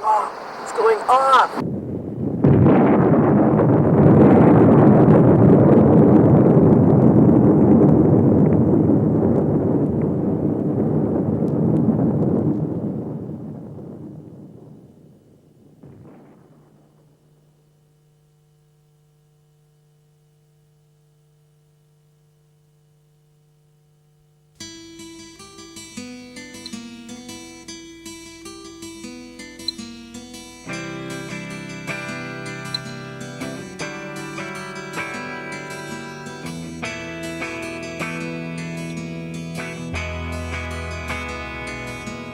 Oh, it's going off.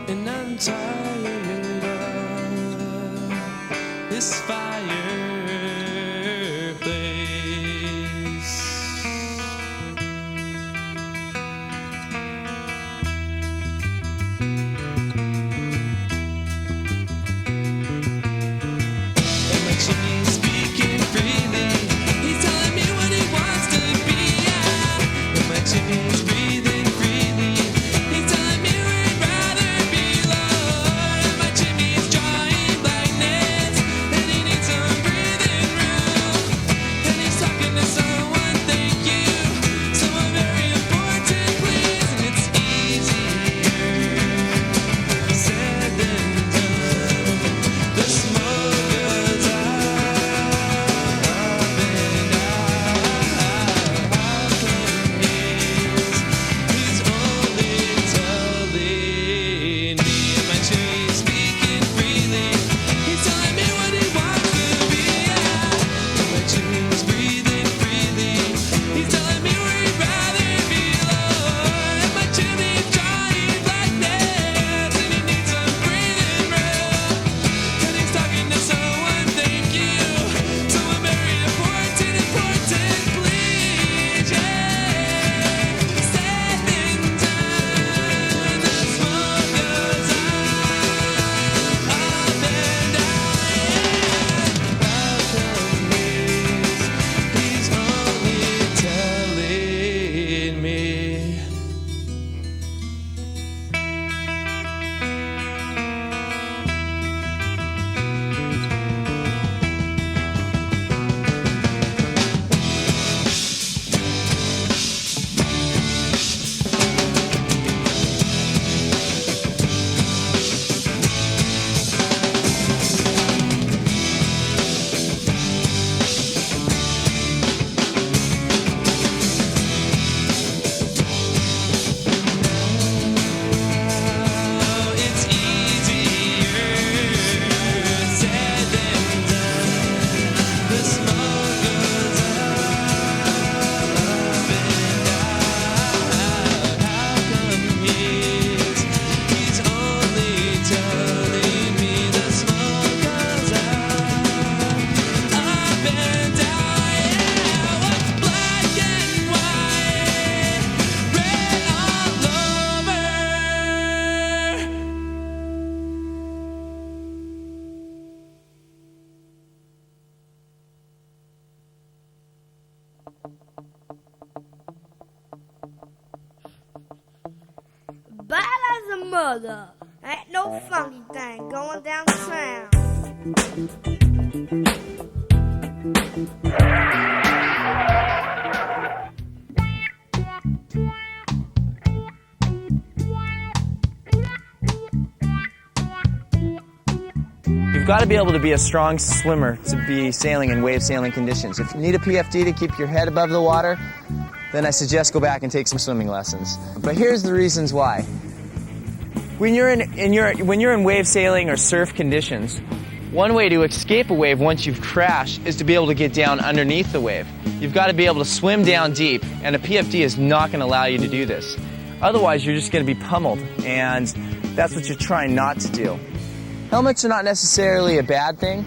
And I'm tired of this fireplace. And my chimney's speaking freely. He's telling me what he wants to be. And my chimney's breathing freely. He's telling me where he'd rather be, Lord. And my chimney's drawing blackness, and he needs some breathing room. And he's talking to someone, thank you, someone very important, please. And it's easier said than done. The smoke goes up and out. How come he's only telling me? And my chimney's speaking freely. He's telling me what he wants to be. And my chimney's breathing freely. He's telling me where he'd rather be, Lord. And my chimney's drawing blackness, and he needs some breathing room. And he's talking to someone, thank you, someone very important, please, yeah. Said and done, the smoke goes up and down. How come he's only telling me? It's easier said than done. The smoke goes up and out. How come he's only telling me? The smoke goes up and down. Yeah, what's black and white, red all over. Bad as a mother. Ain't no funky thing going downtown. You've got to be able to be a strong swimmer to be sailing in wave sailing conditions. If you need a PFD to keep your head above the water, then I suggest go back and take some swimming lessons. But here's the reasons why. When you're in wave sailing or surf conditions, one way to escape a wave once you've crashed is to be able to get down underneath the wave. You've got to be able to swim down deep, and a PFD is not going to allow you to do this. Otherwise, you're just going to be pummeled, and that's what you're trying not to do. Helmets are not necessarily a bad thing.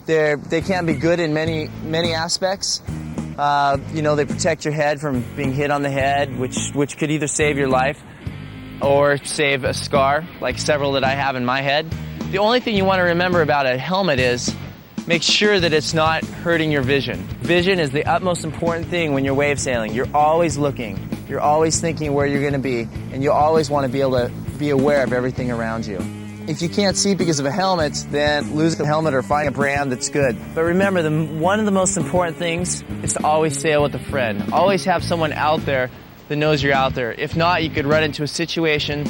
They can be good in many aspects. They protect your head from being hit on the head, which could either save your life or save a scar, like several that I have in my head. The only thing you want to remember about a helmet is make sure that it's not hurting your vision. Vision is the utmost important thing when you're wave sailing. You're always looking. You're always thinking where you're going to be, and you always want to be able to be aware of everything around you. If you can't see because of a helmet, then lose the helmet or find a brand that's good. But remember, one of the most important things is to always sail with a friend. Always have someone out there that knows you're out there. If not, you could run into a situation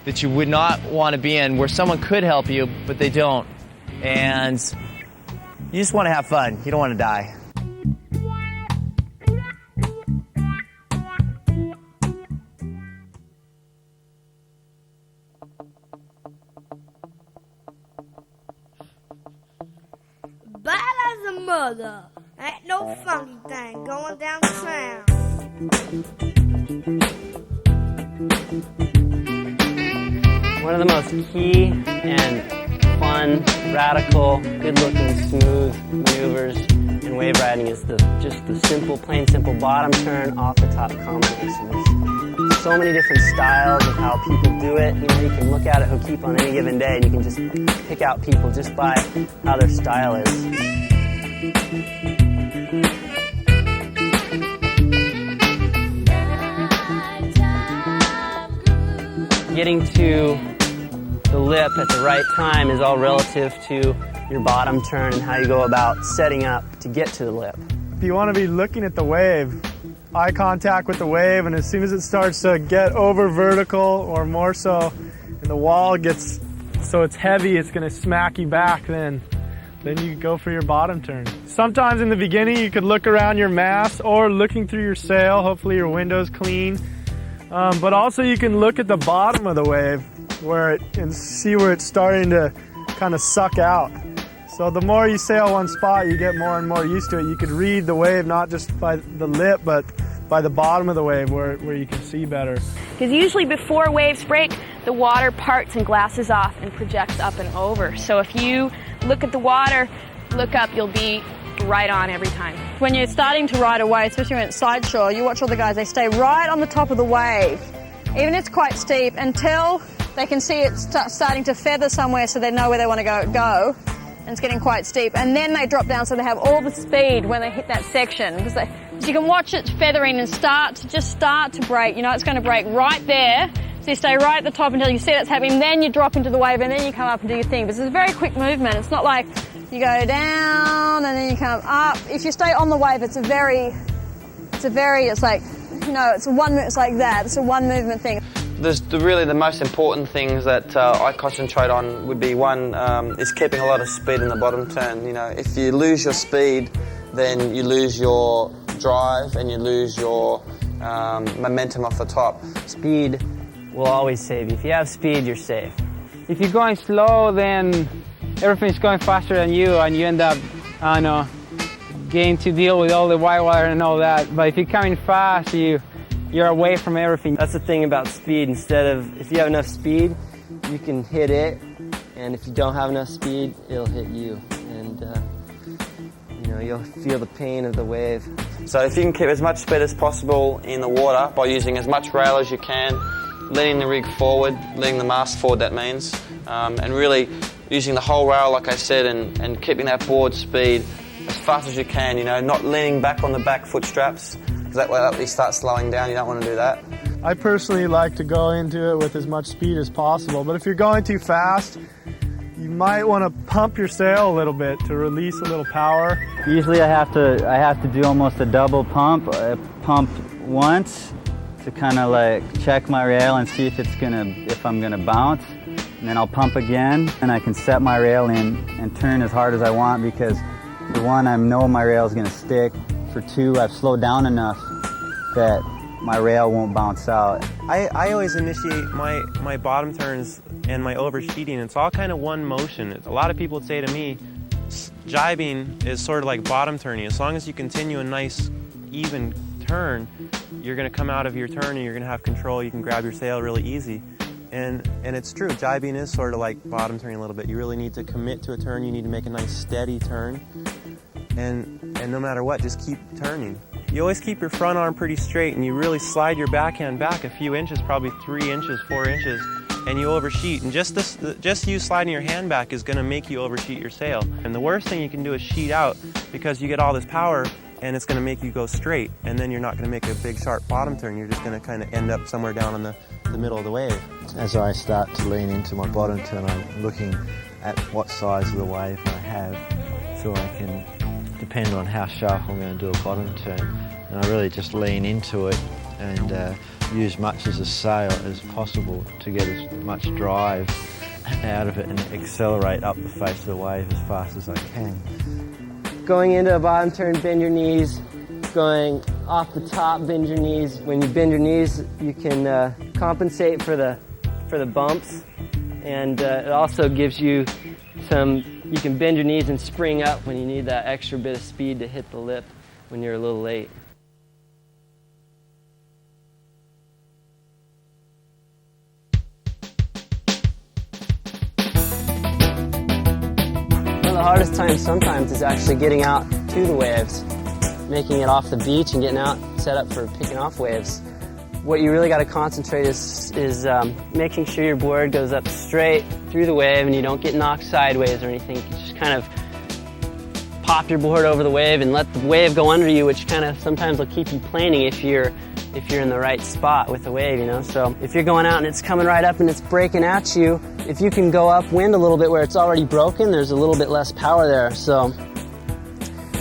that you would not want to be in where someone could help you, but they don't. And you just want to have fun. You don't want to die. Bad as a mother. Ain't no funky thing going downtown. One of the most key and fun, radical, good-looking, smooth maneuvers in wave riding is just the simple, plain simple bottom turn off the top combination. There's so many different styles of how people do it. You know, you can look at it, hook on any given day, and you can just pick out people just by how their style is. Getting to the lip at the right time is all relative to your bottom turn and how you go about setting up to get to the lip. If you want to be looking at the wave, eye contact with the wave, and as soon as it starts to get over vertical or more so, and the wall gets so it's heavy, it's going to smack you back, then you go for your bottom turn. Sometimes in the beginning you could look around your mast or looking through your sail, hopefully your window's clean. But also you can look at the bottom of the wave and see where it's starting to kind of suck out. So the more you sail one spot, you get more and more used to it. You could read the wave not just by the lip, but by the bottom of the wave where you can see better. Because usually before waves break, the water parts and glasses off and projects up and over. So if you look at the water, look up, you'll be right on every time. When you're starting to ride a wave, especially when it's side shore, you watch all the guys, they stay right on the top of the wave, even if it's quite steep, until they can see it starting to feather somewhere so they know where they want to go, and it's getting quite steep. And then they drop down so they have all the speed when they hit that section. Because you can watch it feathering and start to break. You know it's going to break right there. So you stay right at the top until you see that's happening, then you drop into the wave and then you come up and do your thing. But it's a very quick movement. It's not like you go down and then you come up. If you stay on the wave, it's like, you know, it's like that. It's a one movement thing. Really the most important things that I concentrate on would be one is keeping a lot of speed in the bottom turn. You know, if you lose your speed, then you lose your drive and you lose your momentum off the top. Speed will always save you. If you have speed, you're safe. If you're going slow, then everything's going faster than you, and you end up, I don't know, getting to deal with all the white water and all that. But if you're coming fast, you're away from everything. That's the thing about speed. If you have enough speed, you can hit it, and if you don't have enough speed, it'll hit you, and you know, you'll feel the pain of the wave. So if you can keep as much speed as possible in the water by using as much rail as you can, leaning the rig forward, leaning the mast forward, that means, and really using the whole rail, like I said, and keeping that board speed as fast as you can, you know, not leaning back on the back foot straps, because that way you start slowing down. You don't want to do that. I personally like to go into it with as much speed as possible, but if you're going too fast, you might want to pump your sail a little bit to release a little power. Usually I have to do almost a double pump. I pump once to kind of like check my rail and see if I'm gonna bounce, and then I'll pump again, and I can set my rail in and turn as hard as I want, because for one, I know my rail is gonna stick. For two, I've slowed down enough that my rail won't bounce out. I always initiate my bottom turns and my oversheeting. It's all kind of one motion. A lot of people would say to me, jibing is sort of like bottom turning. As long as you continue a nice, even turn, you're going to come out of your turn and you're going to have control. You can grab your sail really easy. And it's true, jibing is sort of like bottom turning a little bit. You really need to commit to a turn. You need to make a nice steady turn. And no matter what, just keep turning. You always keep your front arm pretty straight, and you really slide your backhand back a few inches, probably 3 inches, 4 inches, and you oversheet. And just you sliding your hand back is going to make you oversheet your sail. And the worst thing you can do is sheet out, because you get all this power and it's going to make you go straight, and then you're not going to make a big sharp bottom turn. You're just going to kind of end up somewhere down in the middle of the wave. As I start to lean into my bottom turn, I'm looking at what size of the wave I have, so I can depend on how sharp I'm going to do a bottom turn. And I really just lean into it and use much as a sail as possible to get as much drive out of it and accelerate up the face of the wave as fast as I can. Going into a bottom turn, bend your knees. Going off the top, bend your knees. When you bend your knees, you can compensate for the bumps, and it also gives you you can bend your knees and spring up when you need that extra bit of speed to hit the lip when you're a little late. The hardest time sometimes is actually getting out to the waves, making it off the beach and getting out set up for picking off waves. What you really got to concentrate is making sure your board goes up straight through the wave and you don't get knocked sideways or anything. You just kind of pop your board over the wave and let the wave go under you, which kind of sometimes will keep you planing if you're in the right spot with the wave, you know. So if you're going out and it's coming right up and it's breaking at you, if you can go upwind a little bit where it's already broken, there's a little bit less power there. So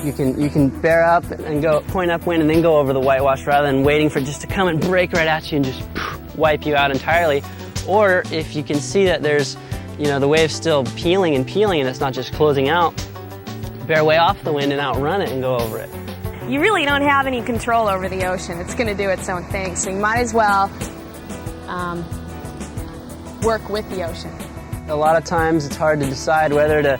you can bear up and go point upwind and then go over the whitewash rather than waiting for it just to come and break right at you and just wipe you out entirely. Or if you can see that there's, you know, the wave's still peeling and it's not just closing out, bear way off the wind and outrun it and go over it. You really don't have any control over the ocean. It's going to do its own thing, so you might as well work with the ocean. A lot of times it's hard to decide whether to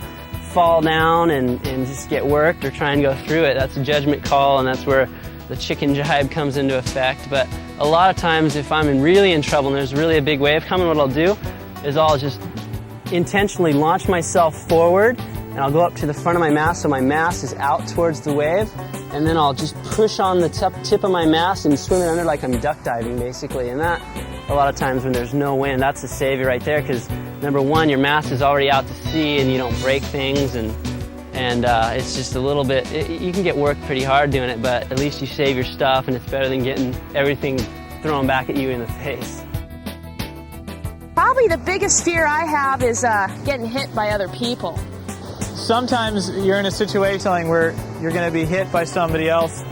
fall down and just get worked or try and go through it. That's a judgment call, and that's where the chicken jibe comes into effect. But a lot of times if I'm really in trouble and there's really a big wave coming, what I'll do is I'll just intentionally launch myself forward and I'll go up to the front of my mast so my mast is out towards the wave, and then I'll just push on the tip of my mast and swim it under like I'm duck diving basically. And that, a lot of times when there's no wind, that's the savior right there, because number one, your mast is already out to sea and you don't break things, and it's just a little bit, you can get worked pretty hard doing it, but at least you save your stuff and it's better than getting everything thrown back at you in the face. Probably the biggest fear I have is getting hit by other people. Sometimes you're in a situation where you're going to be hit by somebody else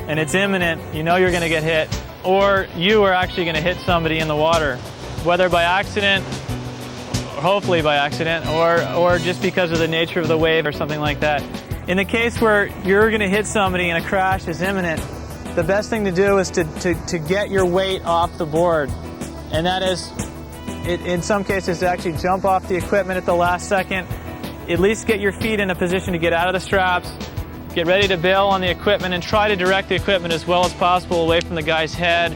and it's imminent, you know you're going to get hit, or you are actually going to hit somebody in the water, whether by accident, or hopefully by accident, or just because of the nature of the wave or something like that. In the case where you're going to hit somebody and a crash is imminent, the best thing to do is to get your weight off the board, and that is, in some cases, to actually jump off the equipment at the last second. At least get your feet in a position to get out of the straps, get ready to bail on the equipment, and try to direct the equipment as well as possible away from the guy's head,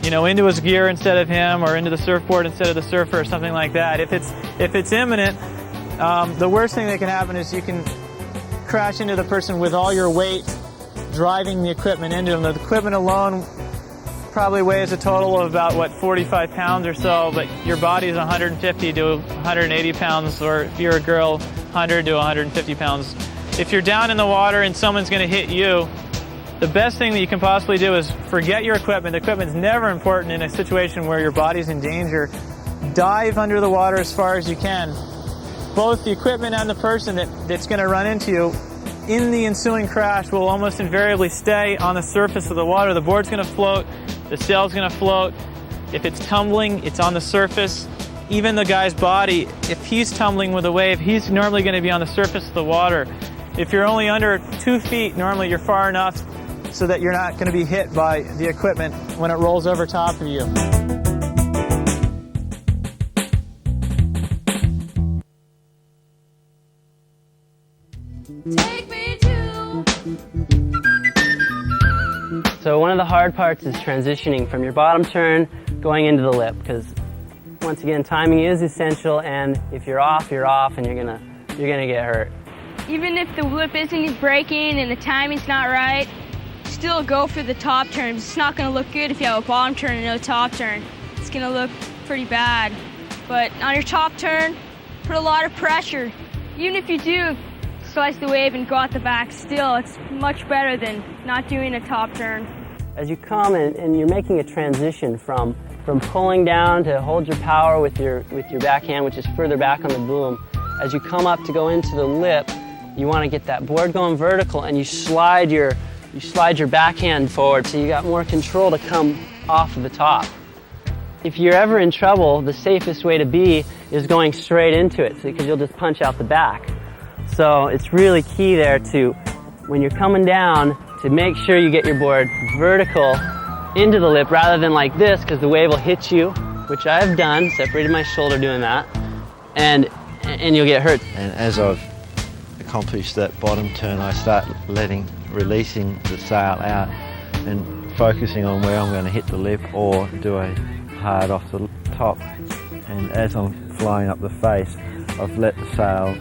you know, into his gear instead of him, or into the surfboard instead of the surfer, or something like that. If it's imminent, the worst thing that can happen is you can crash into the person with all your weight driving the equipment into them. The equipment alone probably weighs a total of about, 45 pounds or so, but your body is 150 to 180 pounds, or if you're a girl, 100 to 150 pounds. If you're down in the water and someone's going to hit you, the best thing that you can possibly do is forget your equipment. The equipment's never important in a situation where your body's in danger. Dive under the water as far as you can. Both the equipment and the person that's going to run into you in the ensuing crash will almost invariably stay on the surface of the water. The board's going to float, the sail's going to float. If it's tumbling, it's on the surface. Even the guy's body, if he's tumbling with a wave, he's normally going to be on the surface of the water. If you're only under 2 feet, normally you're far enough so that you're not going to be hit by the equipment when it rolls over top of you. Take me to... So one of the hard parts is transitioning from your bottom turn going into the lip, because once again, timing is essential, and if you're off, and you're gonna get hurt. Even if the lip isn't breaking and the timing's not right, still go for the top turn. It's not going to look good if you have a bottom turn and no top turn. It's going to look pretty bad. But on your top turn, put a lot of pressure. Even if you do slice the wave and go out the back, still it's much better than not doing a top turn. As you come and you're making a transition from pulling down to hold your power with your backhand, which is further back on the boom, as you come up to go into the lip, you want to get that board going vertical, and you slide your backhand forward so you got more control to come off of the top. If you're ever in trouble, the safest way to be is going straight into it, because you'll just punch out the back. So it's really key there to, when you're coming down, to make sure you get your board vertical into the lip rather than like this, because the wave will hit you, which I've done, separated my shoulder doing that, and you'll get hurt. And as I've accomplished that bottom turn, I start releasing the sail out and focusing on where I'm going to hit the lip or do a hard off the top. And as I'm flying up the face, I've let the sail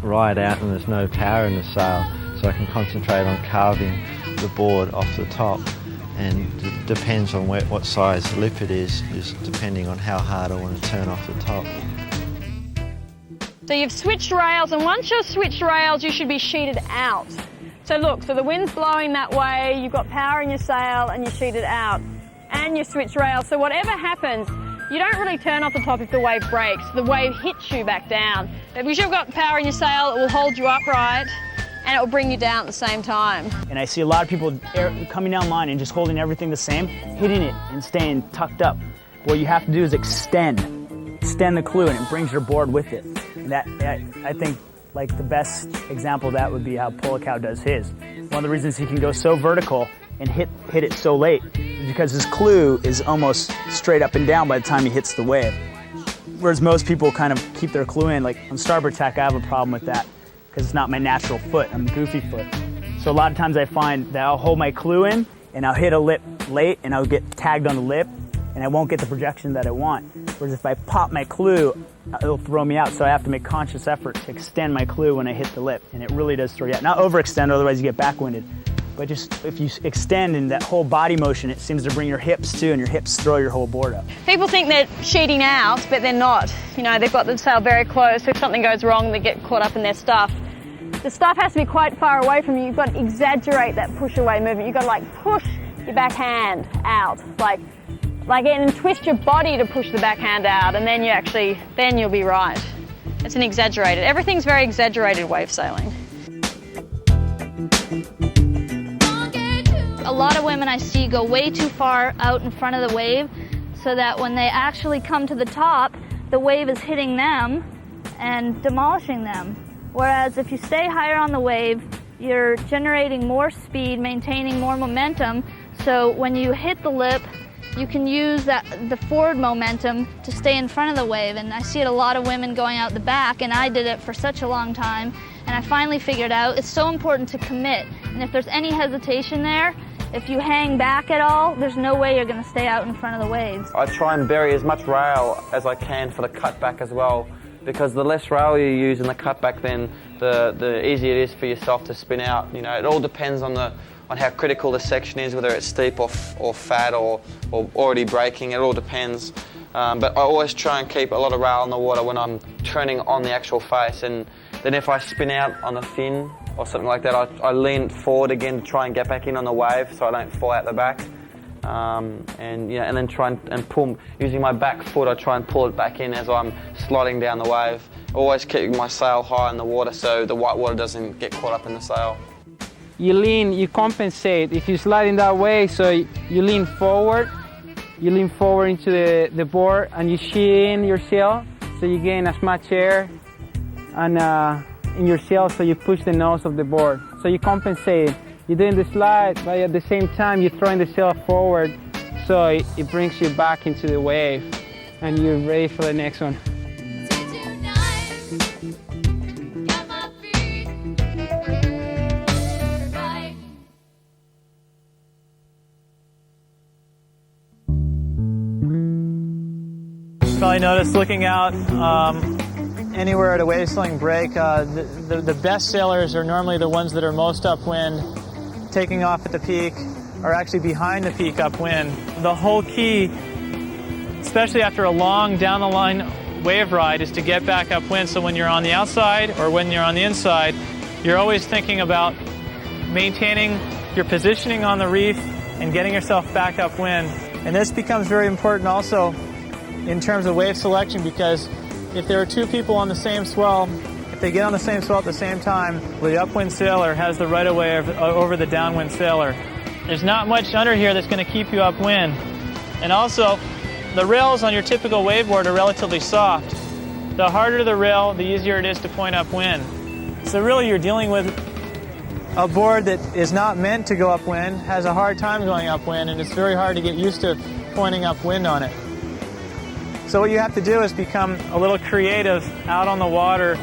ride out and there's no power in the sail, so I can concentrate on carving the board off the top. And it depends on what size lip it is depending on how hard I want to turn off the top. So you've switched rails, and once you've switched rails, you should be sheeted out. So look, so the wind's blowing that way, you've got power in your sail, and you're sheeted out. And you switch rails, so whatever happens, you don't really turn off the top if the wave breaks. The wave hits you back down. But because you've got power in your sail, it will hold you upright, and it will bring you down at the same time. And I see a lot of people coming down line and just holding everything the same, hitting it and staying tucked up. What you have to do is extend the clue, and it brings your board with it. And that I think, like, the best example of that would be how Pull-A-Cow does his. One of the reasons he can go so vertical and hit it so late is because his clue is almost straight up and down by the time he hits the wave. Whereas most people kind of keep their clue in. Like on starboard tack, I have a problem with that because it's not my natural foot. I'm a goofy foot. So a lot of times I find that I'll hold my clue in and I'll hit a lip late and I'll get tagged on the lip and I won't get the projection that I want. Whereas if I pop my clue, it'll throw me out, so I have to make conscious effort to extend my clue when I hit the lip, and it really does throw you out. Not overextend, otherwise you get backwinded, but just if you extend in that whole body motion, it seems to bring your hips too, and your hips throw your whole board up. People think they're sheeting out, but they're not. You know, they've got the sail very close, so if something goes wrong, they get caught up in their stuff. The stuff has to be quite far away from you. You've got to exaggerate that push away movement. You've got to like push your backhand out, like and twist your body to push the backhand out, and then you'll be right. It's an exaggerated, everything's very exaggerated wave sailing. A lot of women I see go way too far out in front of the wave so that when they actually come to the top, the wave is hitting them and demolishing them. Whereas if you stay higher on the wave, you're generating more speed, maintaining more momentum, so when you hit the lip, you can use the forward momentum to stay in front of the wave. And I see it a lot of women going out the back, and I did it for such a long time. And I finally figured out it's so important to commit. And if there's any hesitation there, if you hang back at all, there's no way you're going to stay out in front of the waves. I try and bury as much rail as I can for the cutback as well, because the less rail you use in the cutback, then the easier it is for yourself to spin out. You know, it all depends on how critical the section is, whether it's steep or fat or already breaking. It all depends. But I always try and keep a lot of rail in the water when I'm turning on the actual face. And then if I spin out on the fin or something like that, I lean forward again to try and get back in on the wave so I don't fall out the back. And then try and pull, using my back foot, I try and pull it back in as I'm sliding down the wave. Always keeping my sail high in the water so the white water doesn't get caught up in the sail. You lean, you compensate. If you slide in that way, so you lean forward into the board and you sheen your sail, so you gain as much air and in your sail, so you push the nose of the board. So you compensate. You're doing the slide, but at the same time you're throwing the sail forward, so it brings you back into the wave and you're ready for the next one. Probably noticed looking out anywhere at a wave sailing break, the best sailors are normally the ones that are most upwind, taking off at the peak, are actually behind the peak upwind. The whole key, especially after a long down the line wave ride is to get back upwind, so when you're on the outside or when you're on the inside, you're always thinking about maintaining your positioning on the reef and getting yourself back upwind. And this becomes very important also in terms of wave selection, because if there are two people on the same swell, if they get on the same swell at the same time, the upwind sailor has the right of way over the downwind sailor. There's not much under here that's going to keep you upwind. And also, the rails on your typical waveboard are relatively soft. The harder the rail, the easier it is to point upwind. So really you're dealing with a board that is not meant to go upwind, has a hard time going upwind, and it's very hard to get used to pointing upwind on it. So what you have to do is become a little creative out on the water,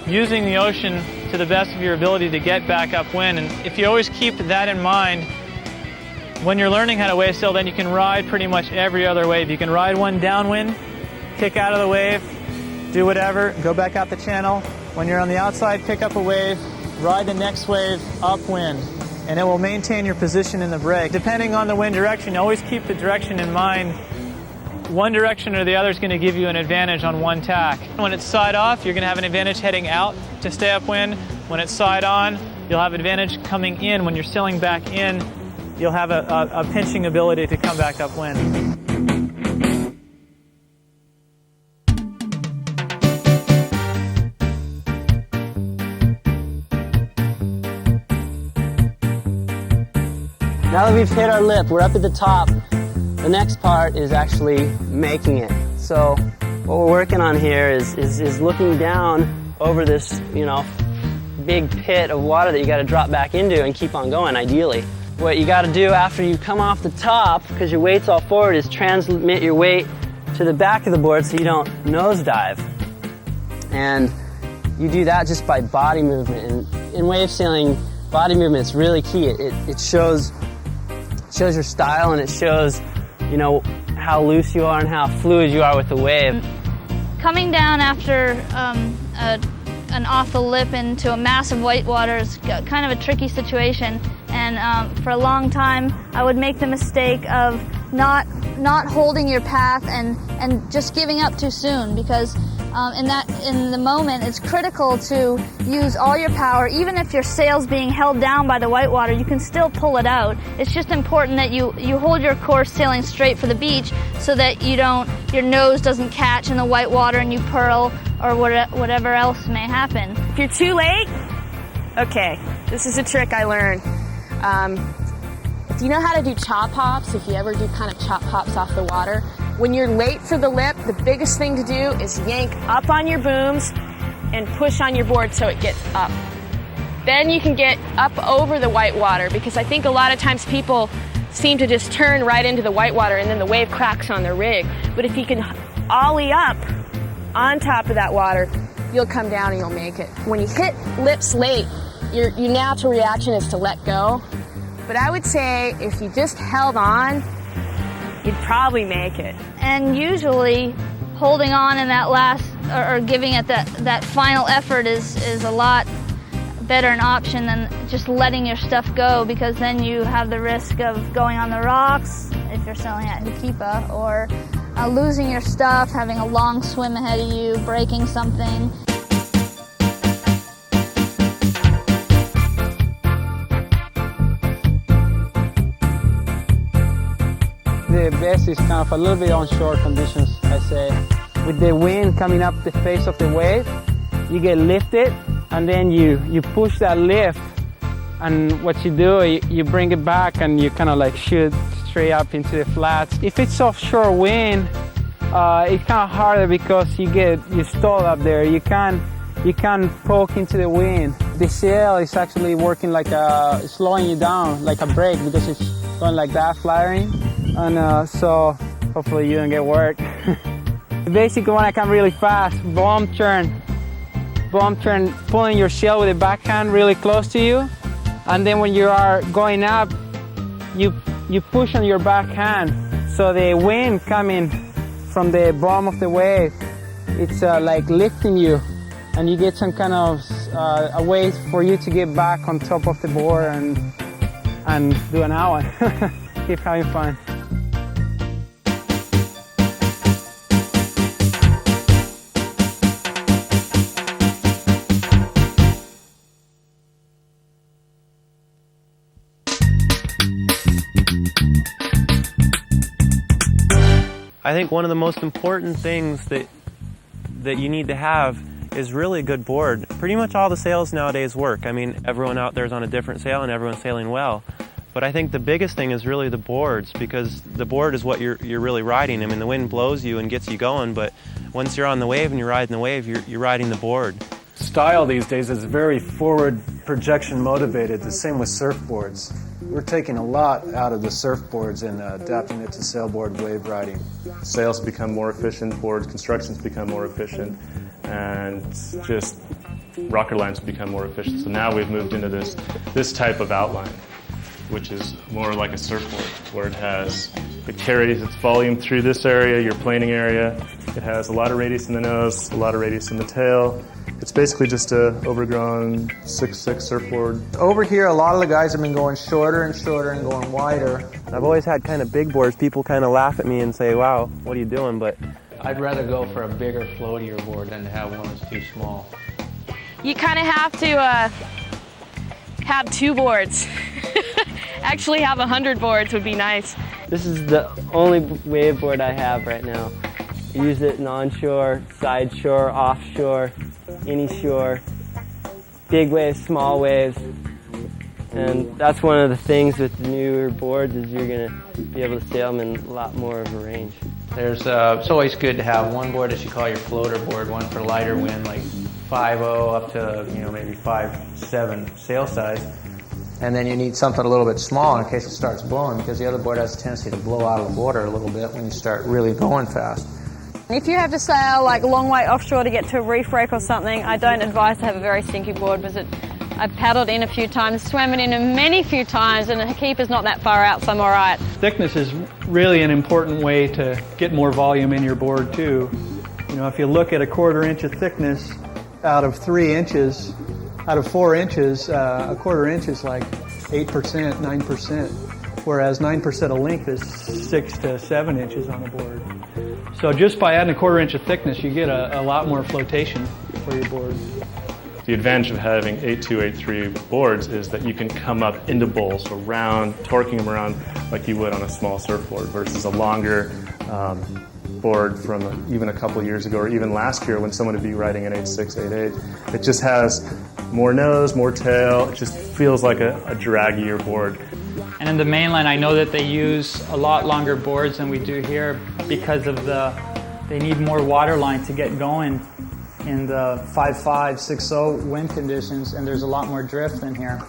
using the ocean to the best of your ability to get back upwind. And if you always keep that in mind, when you're learning how to wave sail, then you can ride pretty much every other wave. You can ride one downwind, kick out of the wave, do whatever, go back out the channel. When you're on the outside, pick up a wave, ride the next wave upwind, and it will maintain your position in the break. Depending on the wind direction, always keep the direction in mind. One direction or the other is going to give you an advantage on one tack. When it's side off, you're going to have an advantage heading out to stay upwind. When it's side on, you'll have advantage coming in. When you're sailing back in, you'll have a pinching ability to come back upwind. Now that we've hit our lip, we're up at the top. The next part is actually making it. So what we're working on here is looking down over this, big pit of water that you got to drop back into and keep on going, ideally. What you got to do after you come off the top, because your weight's all forward, is transmit your weight to the back of the board so you don't nosedive. And you do that just by body movement. And in wave sailing, body movement is really key. It shows your style, and it shows how loose you are and how fluid you are with the wave. Coming down after an off the lip into a massive whitewater is kind of a tricky situation, and for a long time I would make the mistake of not holding your path and just giving up too soon, because in the moment it's critical to use all your power. Even if your sail's being held down by the whitewater, you can still pull it out. It's just important that you hold your course sailing straight for the beach, so that your nose doesn't catch in the whitewater and you pearl or whatever else may happen. If you're too late, okay, this is a trick I learned. If you know how to do chop hops, if you ever do kind of chop hops off the water, when you're late for the lip, the biggest thing to do is yank up on your booms and push on your board so it gets up. Then you can get up over the whitewater, because I think a lot of times people seem to just turn right into the whitewater and then the wave cracks on their rig. But if you can ollie up on top of that water, you'll come down and you'll make it. When you hit lips late, your natural reaction is to let go. But I would say if you just held on, you'd probably make it. And usually holding on in that last, or giving it that final effort is a lot better an option than just letting your stuff go, because then you have the risk of going on the rocks if you're sailing at Hikipa, or losing your stuff, having a long swim ahead of you, breaking something. The best is kind of a little bit onshore conditions, I say. With the wind coming up the face of the wave, you get lifted, and then you push that lift, and what you do, you bring it back and you kind of like shoot straight up into the flats. If it's offshore wind, it's kind of harder because you stall up there. You can't poke into the wind. The sail is actually working like slowing you down, like a brake, because it's going like that, flaring. And so hopefully you don't get worked. Basically, when I come really fast, bomb turn, pulling your sail with the backhand really close to you, and then when you are going up, you push on your backhand, so the wind coming from the bottom of the wave, it's like lifting you, and you get some kind of a way for you to get back on top of the board and do an hour. Keep having fun. I think one of the most important things that you need to have is really a good board. Pretty much all the sails nowadays work. I mean, everyone out there is on a different sail and everyone's sailing well. But I think the biggest thing is really the boards, because the board is what you're really riding. I mean, the wind blows you and gets you going, but once you're on the wave and you're riding the wave, you're riding the board. Style these days is very forward projection motivated, the same with surfboards. We're taking a lot out of the surfboards and adapting it to sailboard wave riding. Sails become more efficient, board constructions become more efficient, and just rocker lines become more efficient. So now we've moved into this type of outline, which is more like a surfboard, where it carries its volume through this area, your planing area. It has a lot of radius in the nose, a lot of radius in the tail. It's basically just a overgrown 6'6" surfboard. Over here, a lot of the guys have been going shorter and shorter and going wider. I've always had kind of big boards. People kind of laugh at me and say, wow, what are you doing? But I'd rather go for a bigger, floatier board than to have one that's too small. You kind of have to have two boards. Actually have 100 boards would be nice. This is the only wave board I have right now. I use it in onshore, side shore, offshore, any shore, big waves, small waves. And that's one of the things with the newer boards is you're going to be able to sail them in a lot more of a range. It's always good to have one board that you call your floater board, one for lighter wind, like 5.0 up to maybe 5.7 sail size. And then you need something a little bit smaller in case it starts blowing, because the other board has a tendency to blow out of the water a little bit when you start really going fast. If you have to sail like a long way offshore to get to a reef break or something, I don't advise to have a very stinky board, because I've paddled in a few times, swam it in a few times, and the keeper's not that far out, so I'm all right. Thickness is really an important way to get more volume in your board too. If you look at a 1/4 inch of thickness out of 3 inches, out of 4 inches, a 1/4 inch is like 8%, 9%, whereas 9% of length is 6 to 7 inches on a board. So just by adding a 1/4 inch of thickness, you get a lot more flotation for your board. The advantage of having 8.2, 8.3 boards is that you can come up into bowls, so round, torquing them around like you would on a small surfboard, versus a longer board from even a couple years ago, or even last year when someone would be riding an 8.6, 8.8. It just has more nose, more tail. It just feels like a draggier board. And in the mainland, I know that they use a lot longer boards than we do here because of they need more water line to get going in the 5.5, 6.0 wind conditions, and there's a lot more drift in here.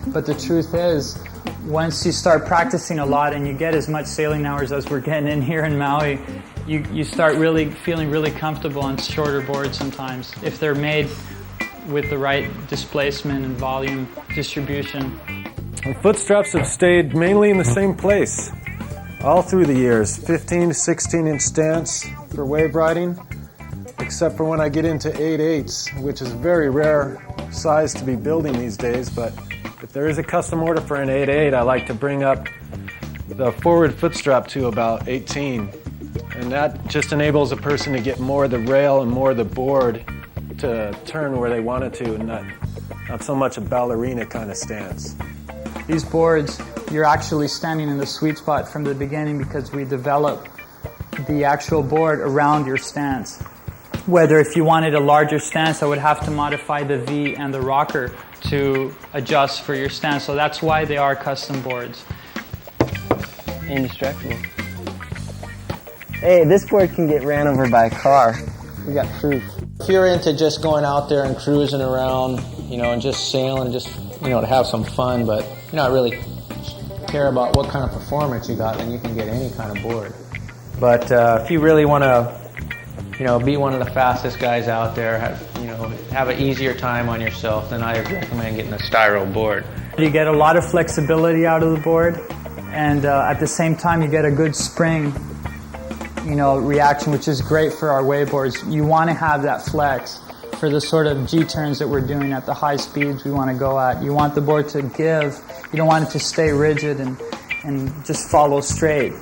But the truth is, once you start practicing a lot and you get as much sailing hours as we're getting in here in Maui, you start really feeling really comfortable on shorter boards sometimes, if they're made with the right displacement and volume distribution. The foot straps have stayed mainly in the same place all through the years. 15 to 16 inch stance for wave riding, except for when I get into 8.8s, which is a very rare size to be building these days. But if there is a custom order for an 8.8, I like to bring up the forward foot strap to about 18. And that just enables a person to get more of the rail and more of the board to turn where they want it to, and not so much a ballerina kind of stance. These boards, you're actually standing in the sweet spot from the beginning because we develop the actual board around your stance. Whether if you wanted a larger stance, I would have to modify the V and the rocker to adjust for your stance. So that's why they are custom boards. Indestructible. Hey, this board can get ran over by a car. We got proof. If you're into just going out there and cruising around, and just sailing, just, to have some fun, but you not really care about what kind of performance you got, then you can get any kind of board. But if you really want to, be one of the fastest guys out there, have an easier time on yourself, then I recommend getting a styro board. You get a lot of flexibility out of the board, and at the same time you get a good spring reaction, which is great for our wave boards. You want to have that flex for the sort of G-turns that we're doing at the high speeds we want to go at. You want the board to give. You don't want it to stay rigid and just follow straight.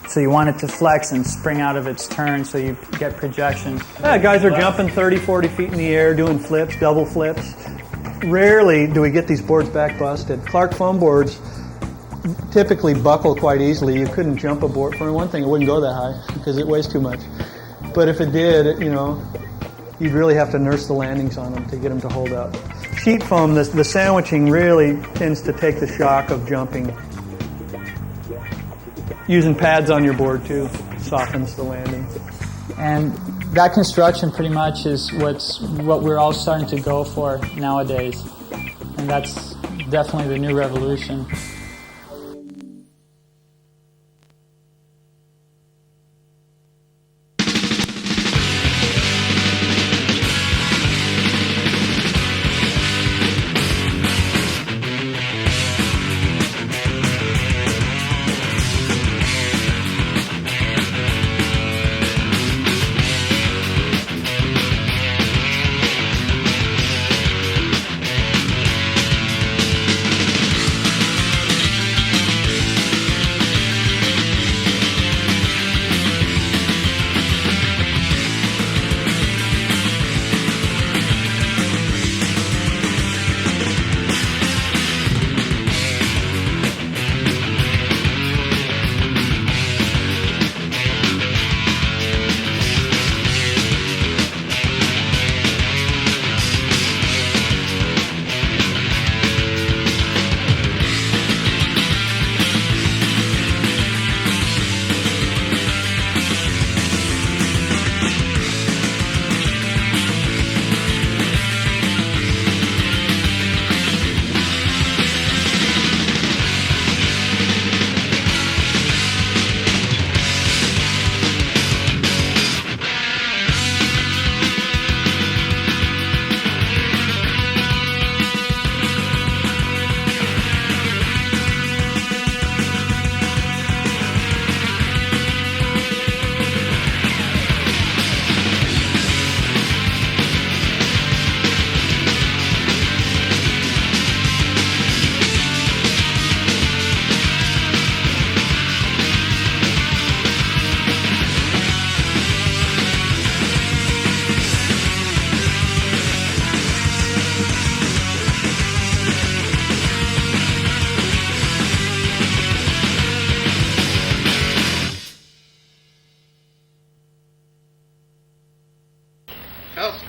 So you want it to flex and spring out of its turn so you get projection. Yeah, guys are jumping 30, 40 feet in the air, doing flips, double flips. Rarely do we get these boards back busted. Clark foam boards, typically buckle quite easily. You couldn't jump aboard. For one thing, it wouldn't go that high because it weighs too much. But if it did, you'd really have to nurse the landings on them to get them to hold up. Sheet foam, the sandwiching really tends to take the shock of jumping. Using pads on your board too softens the landing. And that construction pretty much is what we're all starting to go for nowadays. And that's definitely the new revolution.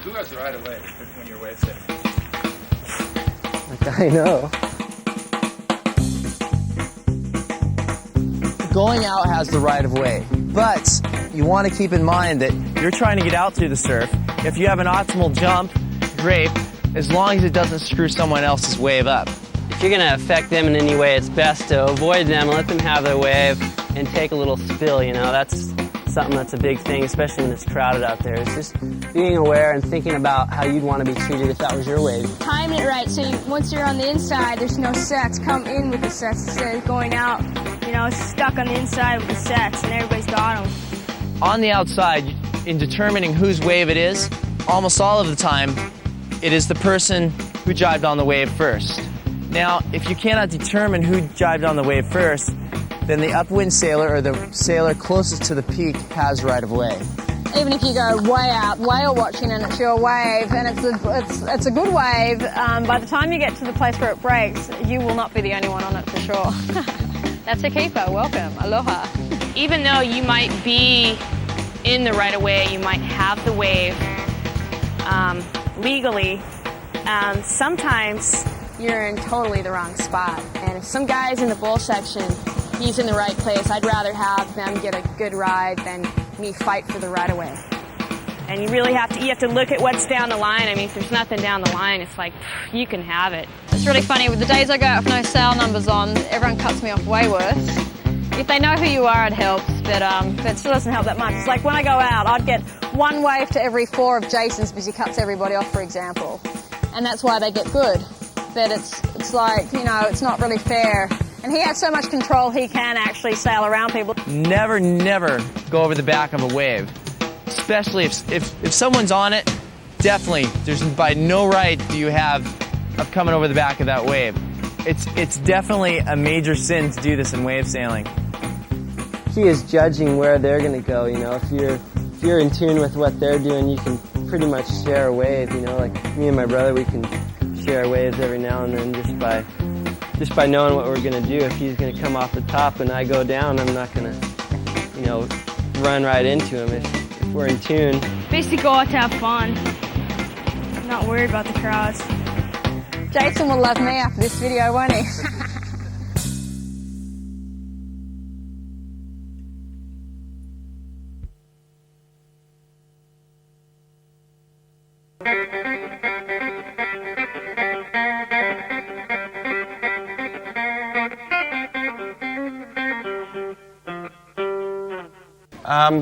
Who has the right of way when you're wave sailing? I know. Going out has the right of way, but you want to keep in mind that You're trying to get out through the surf. If you have an optimal jump, great, as long as it doesn't screw someone else's wave up. if you're going to affect them in any way, it's best to avoid them, let them have their wave, and take a little spill, you know. That's something that's a big thing, especially when it's crowded out there. It's just being aware and thinking about how you'd want to be treated if that was your wave. Timing it right, so once you're on the inside, there's no sets. Come in with the sets instead of going out, you know, stuck on the inside with the sets, and everybody's got them. On the outside, in determining whose wave it is, almost all of the time, it is the person who jibed on the wave first. Now, if you cannot determine who jibed on the wave first, then the upwind sailor or the sailor closest to the peak has right of way. Even if you go way out, whale watching, and it's your wave, and it's a good wave, by the time you get to the place where it breaks, you will not be the only one on it for sure. That's a keeper. Welcome. Aloha. Even though you might be in the right of way, you might have the wave legally, Sometimes you're in totally the wrong spot. And if some guy's in the bull section, he's in the right place. I'd rather have them get a good ride than me fight for the right of way. and you really have to look at what's down the line. I mean, if there's nothing down the line, it's like, you can have it. It's really funny, with the days I go out with no sail numbers on, everyone cuts me off way worse. If they know who you are, it helps, but it still doesn't help that much. It's like when I go out, I'd get one wave to every 4 of Jason's because he cuts everybody off, for example. And that's why they get good. But it's like, you know, it's not really fair. And he has so much control, he can actually sail around people. Never go over the back of a wave. Especially if someone's on it, definitely, there's by no right do you have of coming over the back of that wave. It's definitely a major sin to do this in wave sailing. He is judging where they're going to go, you know. If you're in tune with what they're doing, you can pretty much share a wave, you know. Like me and my brother, we can share waves every now and then just by, just by knowing what we're gonna do, if he's gonna come off the top and I go down, I'm not gonna, you know, run right into him if we're in tune. Basically go out to have fun. I'm not worried about the crowds. Jason will love me after this video, won't he?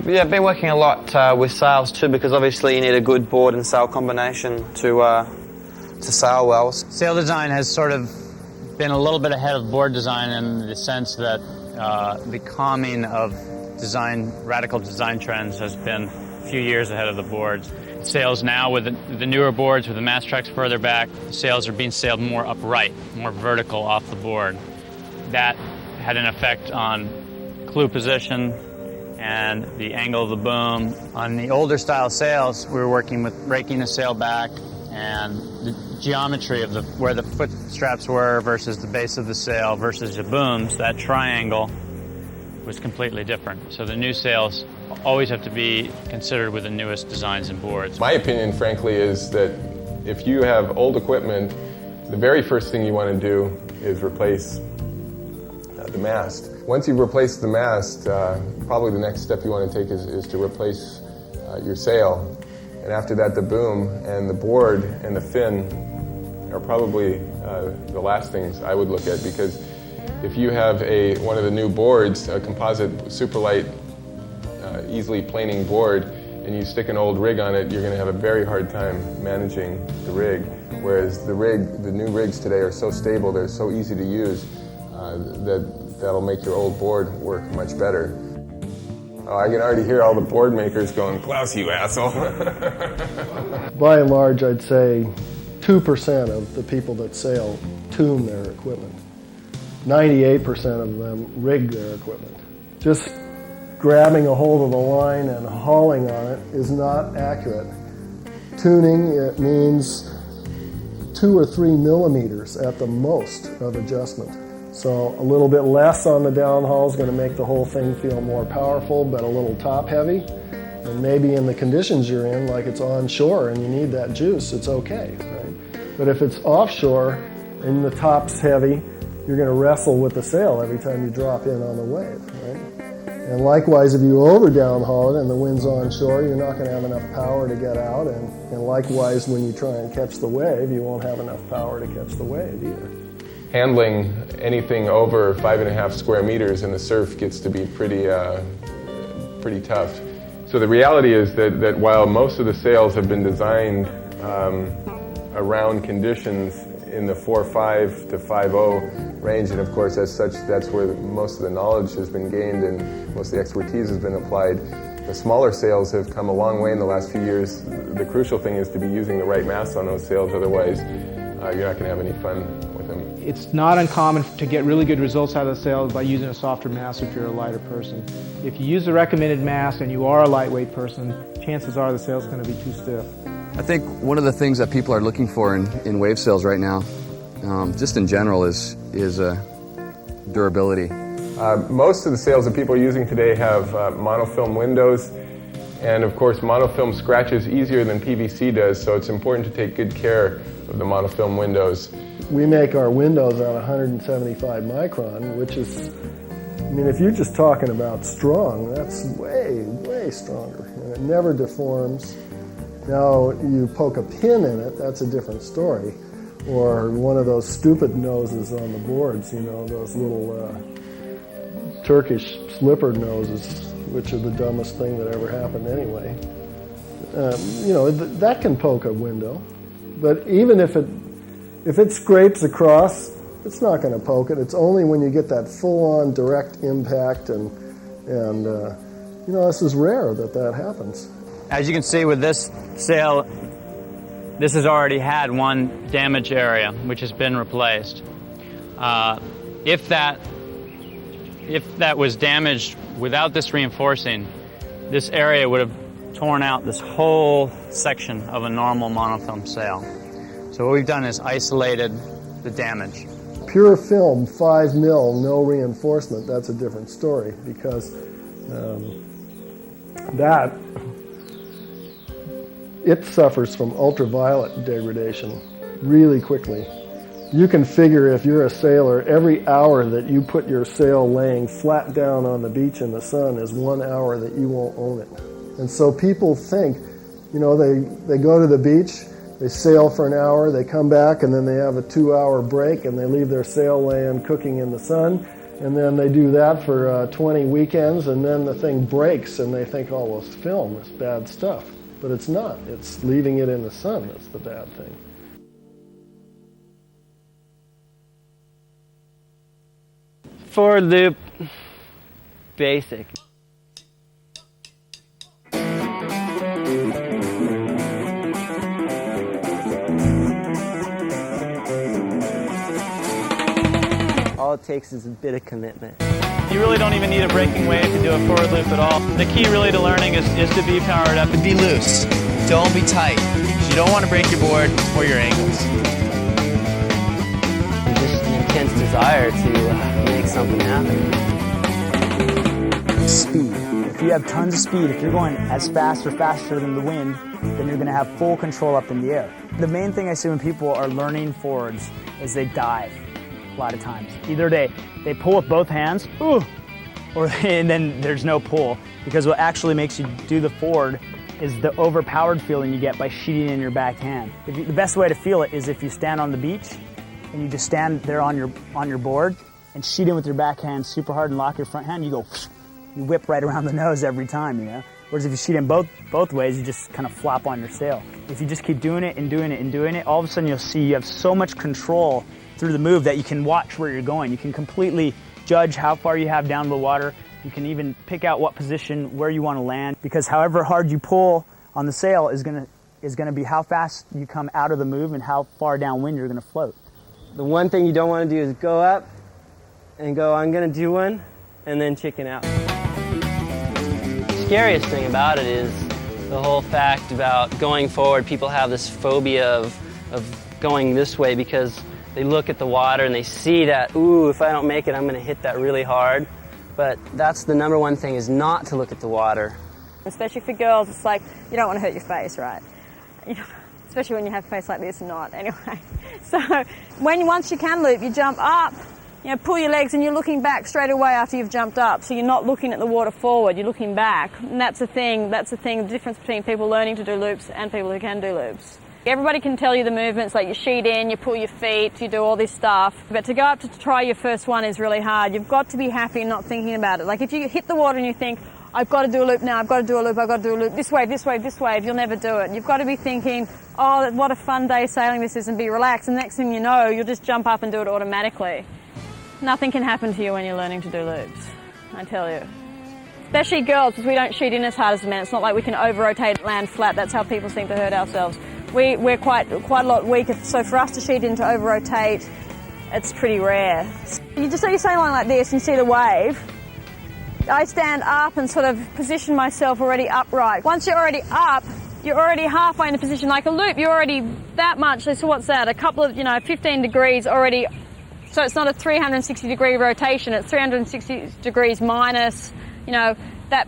Yeah, I've been working a lot with sails too, because obviously you need a good board and sail combination to sail well. Sail design has sort of been a little bit ahead of board design in the sense that the calming of radical design trends has been a few years ahead of the boards. Sails now with the newer boards with the mast tracks further back, the sails are being sailed more upright, more vertical off the board. That had an effect on clue position and the angle of the boom. On the older style sails, we were working with raking the sail back, and the geometry of where the foot straps were versus the base of the sail versus the booms, that triangle was completely different. So the new sails always have to be considered with the newest designs and boards. My opinion, frankly, is that if you have old equipment, the very first thing you want to do is replace the mast. Once you've replaced the mast, probably the next step you want to take is to replace your sail. And after that, the boom and the board and the fin are probably the last things I would look at, because if you have one of the new boards, a composite superlight, easily planing board, and you stick an old rig on it, you're going to have a very hard time managing the rig. Whereas the new rigs today are so stable, they're so easy to use, that'll make your old board work much better. Oh, I can already hear all the board makers going, "Klaus, you asshole." By and large, I'd say 2% of the people that sail tune their equipment. 98% of them rig their equipment. Just grabbing a hold of the line and hauling on it is not accurate. Tuning, it means 2 or 3 millimeters at the most of adjustment. So a little bit less on the downhaul is going to make the whole thing feel more powerful, but a little top heavy. And maybe in the conditions you're in, like it's onshore and you need that juice, it's okay, right? But if it's offshore and the top's heavy, you're going to wrestle with the sail every time you drop in on the wave, right? And likewise, if you over downhaul it and the wind's onshore, you're not going to have enough power to get out. And likewise, when you try and catch the wave, you won't have enough power to catch the wave either. Handling anything over 5.5 square meters in the surf gets to be pretty tough. So the reality is that while most of the sails have been designed around conditions in the 4.5 to 5.0 range, and of course as such that's where most of the knowledge has been gained and most of the expertise has been applied. The smaller sails have come a long way in the last few years. The crucial thing is to be using the right mast on those sails, otherwise you're not going to have any fun with them. It's not uncommon to get really good results out of the sail by using a softer mast if you're a lighter person. If you use the recommended mast and you are a lightweight person, chances are the sail's going to be too stiff. I think one of the things that people are looking for in wave sails right now, just in general, is durability. Most of the sails that people are using today have monofilm windows, and of course monofilm scratches easier than PVC does, so it's important to take good care of the monofilm windows. We make our windows at 175 micron, which is, I mean, if you're just talking about strong, that's way, way stronger, and it never deforms. Now, you poke a pin in it, that's a different story. Or one of those stupid noses on the boards, you know, those little Turkish slipper noses, which are the dumbest thing that ever happened anyway. You know, that can poke a window. But even if it scrapes across, it's not going to poke it. It's only when you get that full-on direct impact and you know, this is rare that happens. As you can see with this sail, this has already had one damage area, which has been replaced. If that was damaged without this reinforcing, this area would have torn out this whole section of a normal monofilm sail. So what we've done is isolated the damage. pure film, 5 mil, no reinforcement, that's a different story, because it suffers from ultraviolet degradation really quickly. You can figure, if you're a sailor, every hour that you put your sail laying flat down on the beach in the sun is 1 hour that you won't own it. And so people think, you know, they go to the beach, they sail for an hour, they come back, and then they have a 2-hour break, and they leave their sail laying cooking in the sun, and then they do that for 20 weekends, and then the thing breaks, and they think, oh, well, it's film, it's bad stuff. But it's not. It's leaving it in the sun that's the bad thing. Forward loop, basic. All it takes is a bit of commitment. You really don't even need a breaking wave to do a forward loop at all. The key really to learning is to be powered up. Be loose. Don't be tight. You don't want to break your board or your ankles. Just an intense desire to make something happen. Speed. If you have tons of speed, if you're going as fast or faster than the wind, then you're going to have full control up in the air. The main thing I see when people are learning forwards is they dive a lot of times. Either they pull with both hands, and then there's no pull, because what actually makes you do the forward is the overpowered feeling you get by sheeting in your back hand. The best way to feel it is if you stand on the beach and you just stand there on your board and sheet in with your back hand super hard and lock your front hand, you go, you whip right around the nose every time, you know? Whereas if you sheet in both ways, you just kind of flop on your sail. If you just keep doing it and doing it and doing it, all of a sudden you'll see you have so much control through the move that you can watch where you're going. You can completely judge how far you have down to the water. You can even pick out what position, where you want to land, because however hard you pull on the sail is gonna be how fast you come out of the move and how far downwind you're gonna float. The one thing you don't want to do is go up and go, I'm gonna do one, and then chicken out. The scariest thing about it is the whole fact about going forward. People have this phobia of going this way because they look at the water and they see that, ooh, if I don't make it, I'm gonna hit that really hard. But that's the number one thing, is not to look at the water. Especially for girls, it's like, you don't want to hurt your face, right? Especially when you have a face like this, not anyway. So once you can loop, you jump up, you know, pull your legs, and you're looking back straight away after you've jumped up. So you're not looking at the water forward, you're looking back. And that's the thing, the difference between people learning to do loops and people who can do loops. Everybody can tell you the movements, like you sheet in, you pull your feet, you do all this stuff. But to go up to try your first one is really hard. You've got to be happy and not thinking about it. Like if you hit the water and you think, I've got to do a loop now, I've got to do a loop, I've got to do a loop, this wave, this wave, this wave, you'll never do it. You've got to be thinking, oh, what a fun day sailing this is, and be relaxed. And the next thing you know, you'll just jump up and do it automatically. Nothing can happen to you when you're learning to do loops, I tell you. Especially girls, because we don't sheet in as hard as men. It's not like we can over-rotate, land flat. That's how people seem to hurt ourselves. We're quite a lot weaker, so for us to sheet in to over-rotate, it's pretty rare. You just see a sailing like this and see the wave. I stand up and sort of position myself already upright. Once you're already up, you're already halfway in the position. Like a loop, you're already that much, so what's that? A couple of, 15 degrees already. So it's not a 360-degree rotation, it's 360 degrees minus, that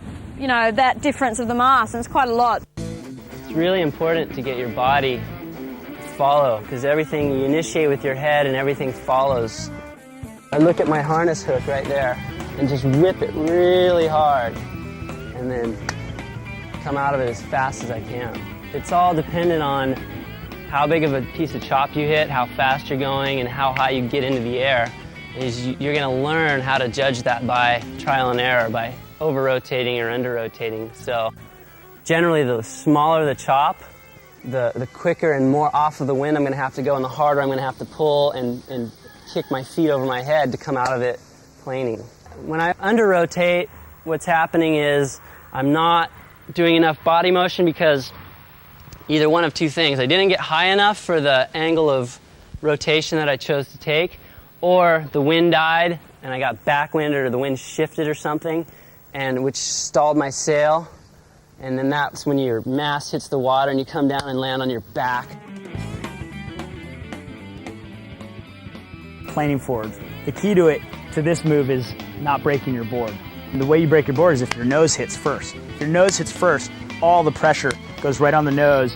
difference of the mast, and it's quite a lot. It's really important to get your body to follow, because everything you initiate with your head and everything follows. I look at my harness hook right there and just whip it really hard and then come out of it as fast as I can. It's all dependent on how big of a piece of chop you hit, how fast you're going, and how high you get into the air. You're going to learn how to judge that by trial and error, by over-rotating or under-rotating. So generally, the smaller the chop, the quicker and more off of the wind I'm going to have to go, and the harder I'm going to have to pull and kick my feet over my head to come out of it planing. When I under-rotate, what's happening is I'm not doing enough body motion, because either one of two things. I didn't get high enough for the angle of rotation that I chose to take, or the wind died and I got backwind, or the wind shifted or something, and which stalled my sail. And then that's when your mast hits the water and you come down and land on your back. planing forwards. The key to this move is not breaking your board. And the way you break your board is if your nose hits first. If your nose hits first, all the pressure goes right on the nose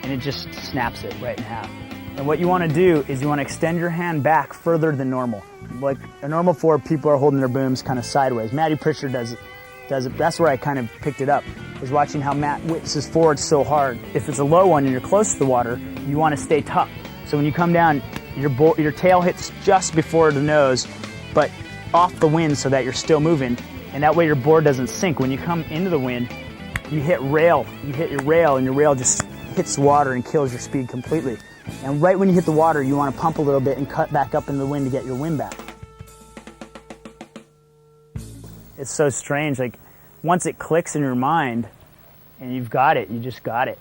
and it just snaps it right in half. And what you want to do is you want to extend your hand back further than normal. Like a normal forward, people are holding their booms kind of sideways. Matty Pritchard does it. That's where I kind of picked it up, was watching how Matt whips his forward so hard. If it's a low one and you're close to the water, you want to stay tucked. So when you come down, your tail hits just before the nose, but off the wind so that you're still moving, and that way your board doesn't sink. When you come into the wind, you hit your rail, and your rail just hits the water and kills your speed completely. And right when you hit the water, you want to pump a little bit and cut back up into the wind to get your wind back. It's so strange, like once it clicks in your mind and you've got it, you just got it.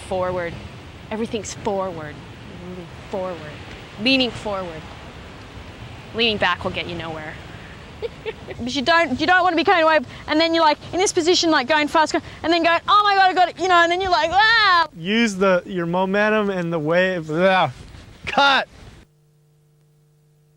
Forward. Everything's forward. Moving forward. Leaning forward. Leaning back will get you nowhere. But you don't want to be coming away and then you're like in this position, like going fast, and then going, oh my god, I got it, and then you're like, ah! Use your momentum and the wave. Cut!